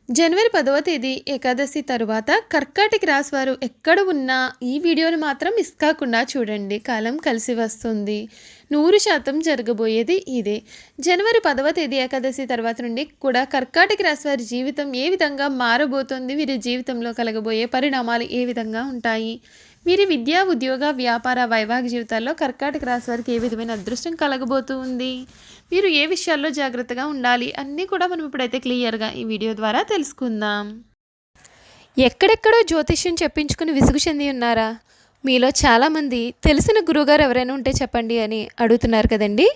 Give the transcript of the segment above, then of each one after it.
జనవరి 10వ తేదీ ఏకాదశి తరువాత కర్కాటక రాశి వారు ఎక్కడ ఉన్నా ఈ వీడియోని మాత్రం మిస్ కాకుండా చూడండి. కాలం కలిసి వస్తుంది. 100% జరగబోయేది ఇదే. జనవరి 10వ తేదీ ఏకాదశి తర్వాత నుండి కూడా కర్కాటక రాశి వారి జీవితం ఏ విధంగా మారబోతోంది, వీరి జీవితంలో కలగబోయే పరిణామాలు ఏ విధంగా ఉంటాయి, వీరి విద్యా, ఉద్యోగ, వ్యాపార, వైవాహిక జీవితాల్లో కర్కాటక రాశి వారికి ఏ విధమైన అదృష్టం కలగబోతుంది, మీరు ఏ విషయాల్లో జాగ్రత్తగా ఉండాలి అన్నీ కూడా మనం ఇప్పుడైతే క్లియర్గా ఈ వీడియో ద్వారా తెలుసుకుందాం. ఎక్కడెక్కడో జ్యోతిష్యం చెప్పించుకుని విసుగు చెంది ఉన్నారా? మీలో చాలామంది తెలిసిన గురువుగారు ఎవరైనా ఉంటే చెప్పండి అని అడుగుతున్నారు కదండి.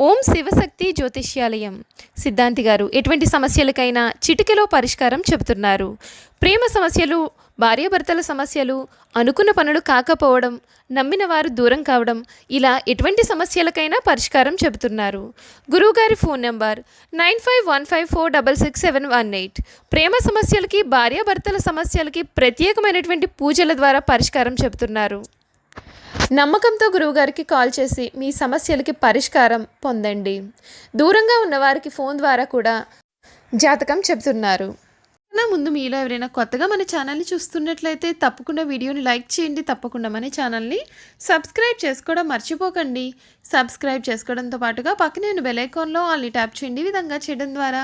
ఓం శివశక్తి జ్యోతిష్యాలయం సిద్ధాంతి గారు ఎటువంటి సమస్యలకైనా చిటికెలో పరిష్కారం చెబుతున్నారు. ప్రేమ సమస్యలు, భార్యాభర్తల సమస్యలు, అనుకున్న పనులు కాకపోవడం, నమ్మిన వారు దూరం కావడం, ఇలా ఎటువంటి సమస్యలకైనా పరిష్కారం చెబుతున్నారు. గురువుగారి ఫోన్ నెంబర్ 9515466718. ప్రేమ సమస్యలకి, భార్యాభర్తల సమస్యలకి ప్రత్యేకమైనటువంటి పూజల ద్వారా పరిష్కారం చెబుతున్నారు. నమ్మకంతో గురువుగారికి కాల్ చేసి మీ సమస్యలకి పరిష్కారం పొందండి. దూరంగా ఉన్నవారికి ఫోన్ ద్వారా కూడా జాతకం చెబుతున్నారు. ముందు మీలో ఎవరైనా కొత్తగా మన ఛానల్ని చూస్తున్నట్లయితే తప్పకుండా వీడియోని లైక్ చేయండి. తప్పకుండా మన ఛానల్ని సబ్స్క్రైబ్ చేసుకోవడం మర్చిపోకండి. సబ్స్క్రైబ్ చేసుకోవడంతో పాటుగా పక్కనే బెల్ ఐకాన్లో ఆల్ని ట్యాప్ చేయండి. ఈ విధంగా చేయడం ద్వారా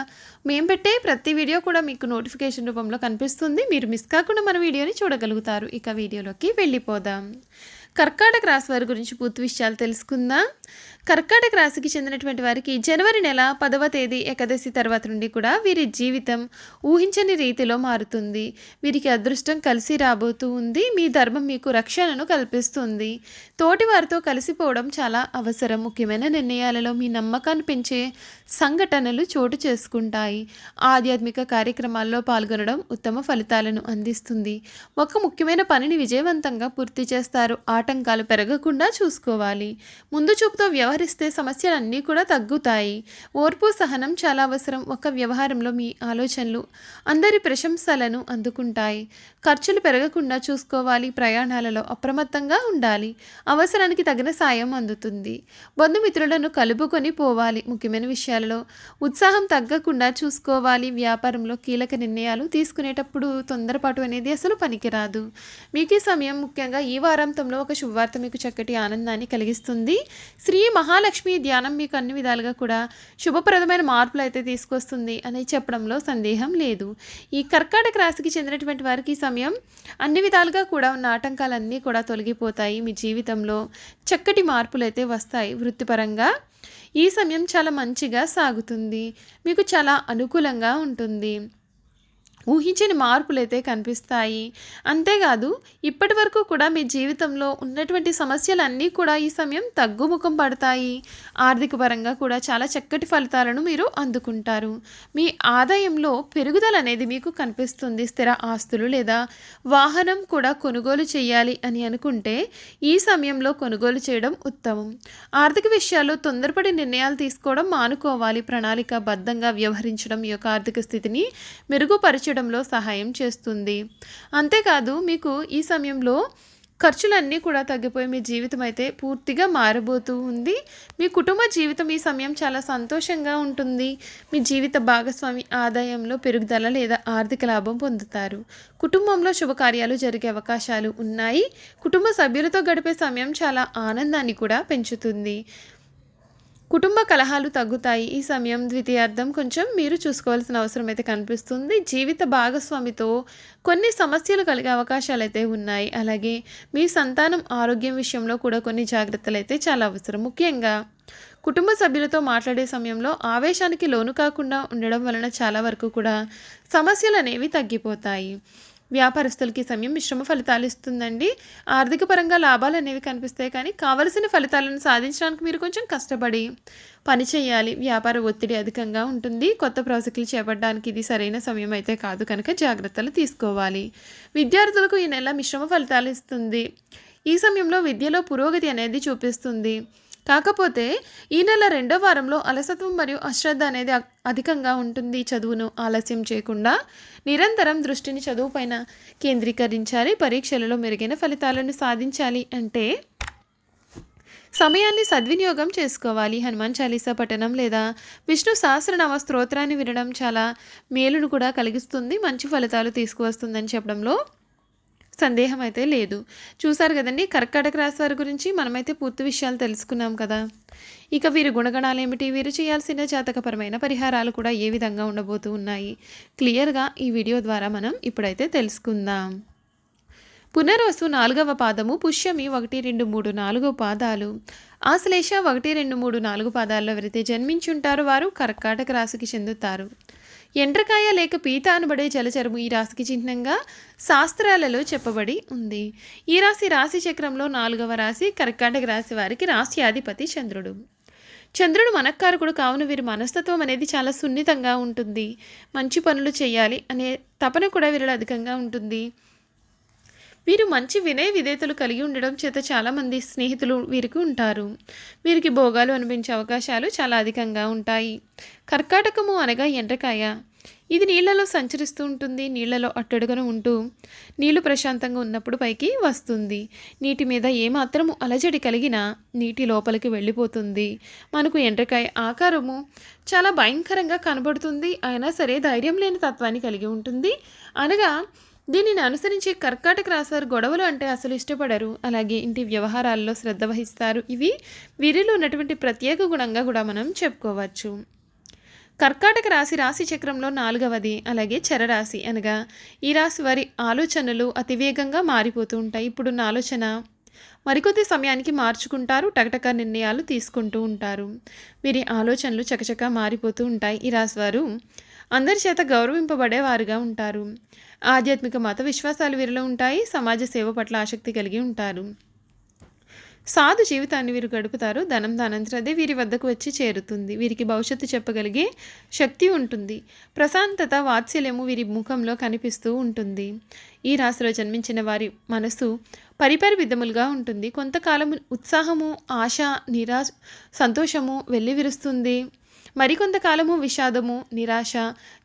మేము పెట్టే ప్రతి వీడియో కూడా మీకు నోటిఫికేషన్ రూపంలో కనిపిస్తుంది. మీరు మిస్ కాకుండా మన వీడియోని చూడగలుగుతారు. ఇక వీడియోలోకి వెళ్ళిపోదాం. కర్కాటక రాశి వారి గురించి పూర్తి విషయాలు తెలుసుకుందాం. కర్కాటక రాశికి చెందినటువంటి వారికి జనవరి నెల 10వ తేదీ ఏకాదశి తర్వాత నుండి కూడా వీరి జీవితం ఊహించని రీతిలో మారుతుంది. వీరికి అదృష్టం కలిసి రాబోతూ ఉంది. మీ ధర్మం మీకు రక్షణను కల్పిస్తుంది. తోటి వారితో కలిసిపోవడం చాలా అవసరం. ముఖ్యమైన నిర్ణయాలలో మీ నమ్మకాన్ని పెంచే సంఘటనలు చోటు చేసుకుంటాయి. ఆధ్యాత్మిక కార్యక్రమాల్లో పాల్గొనడం ఉత్తమ ఫలితాలను అందిస్తుంది. ఒక ముఖ్యమైన పనిని విజయవంతంగా పూర్తి చేస్తారు. ఆటంకాలు పెరగకుండా చూసుకోవాలి. ముందు చూపుతో వ్యవహరిస్తే సమస్యలన్నీ కూడా తగ్గుతాయి. ఓర్పు, సహనం చాలా అవసరం. ఒక వ్యవహారంలో మీ ఆలోచనలు అందరి ప్రశంసలను అందుకుంటాయి. ఖర్చులు పెరగకుండా చూసుకోవాలి. ప్రయాణాలలో అప్రమత్తంగా ఉండాలి. అవసరానికి తగిన సాయం అందుతుంది. బంధుమిత్రులను కలుపుకొని పోవాలి. ముఖ్యమైన విషయాలలో ఉత్సాహం తగ్గకుండా చూసుకోవాలి. వ్యాపారంలో కీలక నిర్ణయాలు తీసుకునేటప్పుడు తొందరపాటు అనేది అసలు పనికిరాదు. మీకు ఈ సమయం, ముఖ్యంగా ఈ వారాంతంలో ఒక శుభవార్త మీకు చక్కటి ఆనందాన్ని కలిగిస్తుంది. శ్రీ మహాలక్ష్మి ధ్యానం మీకు అన్ని విధాలుగా కూడా శుభప్రదమైన మార్పులు అయితే తీసుకొస్తుంది అని చెప్పడంలో సందేహం లేదు. ఈ కర్కాటక రాశికి చెందినటువంటి వారికి ఈ సమయం అన్ని విధాలుగా కూడా ఉన్న ఆటంకాలన్నీ కూడా తొలగిపోతాయి. మీ జీవితంలో చక్కటి మార్పులు అయితే వస్తాయి. వృత్తిపరంగా ఈ సమయం చాలా మంచిగా సాగుతుంది. మీకు చాలా అనుకూలంగా ఉంటుంది. ఊహించని మార్పులు అయితే కనిపిస్తాయి. అంతేకాదు ఇప్పటి వరకు కూడా మీ జీవితంలో ఉన్నటువంటి సమస్యలన్నీ కూడా ఈ సమయం తగ్గుముఖం పడతాయి. ఆర్థిక పరంగా కూడా చాలా చక్కటి ఫలితాలను మీరు అందుకుంటారు. మీ ఆదాయంలో పెరుగుదల అనేది మీకు కనిపిస్తుంది. స్థిర ఆస్తులు లేదా వాహనం కూడా కొనుగోలు చేయాలి అని అనుకుంటే ఈ సమయంలో కొనుగోలు చేయడం ఉత్తమం. ఆర్థిక విషయాల్లో తొందరపడి నిర్ణయాలు తీసుకోవడం మానుకోవాలి. ప్రణాళికాబద్ధంగా వ్యవహరించడం ఈ యొక్క ఆర్థిక స్థితిని మెరుగుపరచడంలో సహాయం చేస్తుంది. అంతేకాదు మీకు ఈ సమయంలో ఖర్చులన్నీ కూడా తగ్గిపోయి మీ జీవితం అయితే పూర్తిగా మారబోతూ ఉంది. మీ కుటుంబ జీవితం ఈ సమయం చాలా సంతోషంగా ఉంటుంది. మీ జీవిత భాగస్వామి ఆదాయంలో పెరుగుదల లేదా ఆర్థిక లాభం పొందుతారు. కుటుంబంలో శుభకార్యాలు జరిగే అవకాశాలు ఉన్నాయి. కుటుంబ సభ్యులతో గడిపే సమయం చాలా ఆనందాన్ని కూడా పెంచుతుంది. కుటుంబ కలహాలు తగ్గుతాయి. ఈ సమయం ద్వితీయార్థం కొంచెం మీరు చూసుకోవాల్సిన అవసరం అయితే కనిపిస్తుంది. జీవిత భాగస్వామితో కొన్ని సమస్యలు కలిగే అవకాశాలు అయితే ఉన్నాయి. అలాగే మీ సంతానం ఆరోగ్యం విషయంలో కూడా కొన్ని జాగ్రత్తలు అయితే చాలా అవసరం. ముఖ్యంగా కుటుంబ సభ్యులతో మాట్లాడే సమయంలో ఆవేశానికి లోను కాకుండా ఉండడం వలన చాలా వరకు కూడా సమస్యలు అనేవి తగ్గిపోతాయి. వ్యాపారస్తులకి సమయం మిశ్రమ ఫలితాలు ఇస్తుందండి. ఆర్థిక పరంగా లాభాలు అనేవి కనిపిస్తాయి, కానీ కావలసిన ఫలితాలను సాధించడానికి మీరు కొంచెం కష్టపడి పని చేయాలి. వ్యాపార ఒత్తిడి అధికంగా ఉంటుంది. కొత్త ప్రాజెక్టులు చేపట్టడానికి ఇది సరైన సమయం అయితే కాదు కనుక జాగ్రత్తలు తీసుకోవాలి. విద్యార్థులకు ఈ నెల మిశ్రమ ఫలితాలు ఇస్తుంది. ఈ సమయంలో విద్యలో పురోగతి అనేది చూపిస్తుంది. కాకపోతే ఈ నెల 2వ వారంలో అలసత్వం మరియు అశ్రద్ధ అనేది అధికంగా ఉంటుంది. చదువును ఆలస్యం చేయకుండా నిరంతరం దృష్టిని చదువుపైన కేంద్రీకరించాలి. పరీక్షలలో మెరుగైన ఫలితాలను సాధించాలి అంటే సమయాన్ని సద్వినియోగం చేసుకోవాలి. హనుమాన్ చాలీసా పఠనం లేదా విష్ణు సహస్రనామ స్తోత్రాన్ని వినడం చాలా మేలును కూడా కలిగిస్తుంది, మంచి ఫలితాలు తీసుకువస్తుందని చెప్పడంలో సందేహం అయితే లేదు. చూసారు కదండి, కర్కాటక రాశి వారి గురించి మనమైతే పూర్తి విషయాలు తెలుసుకున్నాం కదా. ఇక వీరి గుణగణాలు ఏమిటి, వీరు చేయాల్సిన జాతకపరమైన పరిహారాలు కూడా ఏ విధంగా ఉండబోతూ ఉన్నాయి క్లియర్గా ఈ వీడియో ద్వారా మనం ఇప్పుడైతే తెలుసుకుందాం. పునర్వసు 4వ పాదము, పుష్యమి 1, 2, 3, 4 పాదాలు, ఆశ్లేష 1, 2, 3, 4 పాదాల్లో ఎవరైతే జన్మించుంటారో వారు కర్కాటక రాశికి చెందుతారు. ఎండ్రకాయ లేక పీత అనబడే జలచరము ఈ రాశికి చిహ్నంగా శాస్త్రాలలో చెప్పబడి ఉంది. ఈ రాశి చక్రంలో 4వ రాశి. కర్కాటక రాశి వారికి రాశ్యాధిపతి చంద్రుడు. చంద్రుడు మనక్కారకుడు కావున వీరి మనస్తత్వం అనేది చాలా సున్నితంగా ఉంటుంది. మంచి పనులు చేయాలి అనే తపన కూడా వీరిలో అధికంగా ఉంటుంది. వీరు మంచి వినయ విధేయతలు కలిగి ఉండడం చేత చాలామంది స్నేహితులు వీరికి ఉంటారు. వీరికి భోగాలు అనిపించే అవకాశాలు చాలా అధికంగా ఉంటాయి. కర్కాటకము అనగా ఎండ్రకాయ. ఇది నీళ్లలో సంచరిస్తూ ఉంటుంది. నీళ్లలో అట్టడుగున ఉంటూ నీళ్లు ప్రశాంతంగా ఉన్నప్పుడు పైకి వస్తుంది. నీటి మీద ఏమాత్రము అలజడి కలిగినా నీటి లోపలికి వెళ్ళిపోతుంది. మనకు ఎండ్రకాయ ఆకారము చాలా భయంకరంగా కనబడుతుంది. అయినా సరే ధైర్యం లేని తత్వాన్ని కలిగి ఉంటుంది. అనగా దీనిని అనుసరించి కర్కాటక రాశి వారు గొడవలు అంటే అసలు ఇష్టపడరు. అలాగే ఇంటి వ్యవహారాల్లో శ్రద్ధ వహిస్తారు. ఇవి వీరిలో ఉన్నటువంటి ప్రత్యేక గుణంగా కూడా మనం చెప్పుకోవచ్చు. కర్కాటక రాశి చక్రంలో 4వది. అలాగే చరరాశి అనగా ఈ రాశి వారి ఆలోచనలు అతివేగంగా మారిపోతూ ఉంటాయి. ఇప్పుడున్న ఆలోచన మరికొద్ది సమయానికి మార్చుకుంటారు. టకటక నిర్ణయాలు తీసుకుంటూ ఉంటారు. వీరి ఆలోచనలు చకచక మారిపోతూ ఉంటాయి. ఈ రాశి వారు అందరి చేత గౌరవింపబడేవారుగా ఉంటారు. ఆధ్యాత్మిక మత విశ్వాసాలు వీరిలో ఉంటాయి. సమాజ సేవ పట్ల ఆసక్తి కలిగి ఉంటారు. సాధు జీవితాన్ని వీరు గడుపుతారు. ధనం దానంతరదే వీరి వద్దకు వచ్చి చేరుతుంది. వీరికి భవిష్యత్తు చెప్పగలిగే శక్తి ఉంటుంది. ప్రశాంతత, వాత్సల్యము వీరి ముఖంలో కనిపిస్తూ ఉంటుంది. ఈ రాశిలో జన్మించిన వారి మనసు పరిపరివిధములుగా ఉంటుంది. కొంతకాలం ఉత్సాహము, ఆశ, నిరాశ, సంతోషము వెల్లివిరుస్తుంది. మరికొంతకాలము విషాదము, నిరాశ,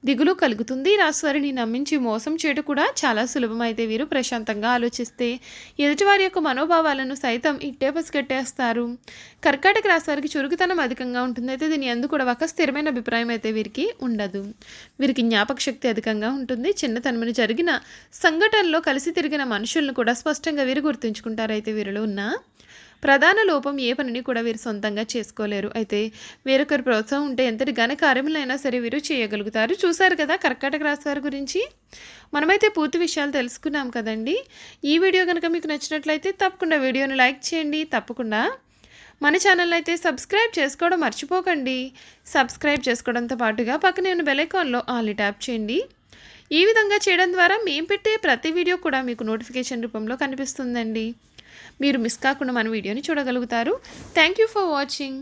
దిగులు కలుగుతుంది. రాశివారిని నమ్మించి మోసం చేయడం కూడా చాలా సులభమైతే వీరు ప్రశాంతంగా ఆలోచిస్తే ఎదుటివారి యొక్క మనోభావాలను సైతం ఇట్టే పసిగట్టేస్తారు. కర్కాటక రాశి వారికి చురుకుతనం అధికంగా ఉంటుంది. అయితే దీని ఎందుకు కూడా ఒక స్థిరమైన అభిప్రాయం అయితే వీరికి ఉండదు. వీరికి జ్ఞాపక శక్తి అధికంగా ఉంటుంది. చిన్నతనమున జరిగిన సంఘటనలో కలిసి తిరిగిన మనుషులను కూడా స్పష్టంగా వీరు గుర్తుంచుకుంటారు. అయితే వీరిలో ఉన్న ప్రధాన లోపం ఏ పనిని కూడా వీరు సొంతంగా చేసుకోలేరు. అయితే వేరొకరి ప్రోత్సాహం ఉంటే ఎంతటి ఘన కార్యములైనా సరే వీరు చేయగలుగుతారు. చూసారు కదా కర్కాటక రాశి వారి గురించి మనమైతే పూర్తి విషయాలు తెలుసుకున్నాం కదండి. ఈ వీడియో కనుక మీకు నచ్చినట్లయితే తప్పకుండా వీడియోని లైక్ చేయండి. తప్పకుండా మన ఛానల్ అయితే సబ్స్క్రైబ్ చేసుకోవడం మర్చిపోకండి. సబ్స్క్రైబ్ చేసుకోవడంతో పాటుగా పక్కనే ఉన్న బెల్ ఐకాన్లో ఆల్ ట్యాప్ చేయండి. ఈ విధంగా చేయడం ద్వారా మేము పెట్టే ప్రతి వీడియో కూడా మీకు నోటిఫికేషన్ రూపంలో కనిపిస్తుందండి. మీరు మిస్ కాకుండా మన వీడియోని చూడగలుగుతారు. Thank you for watching.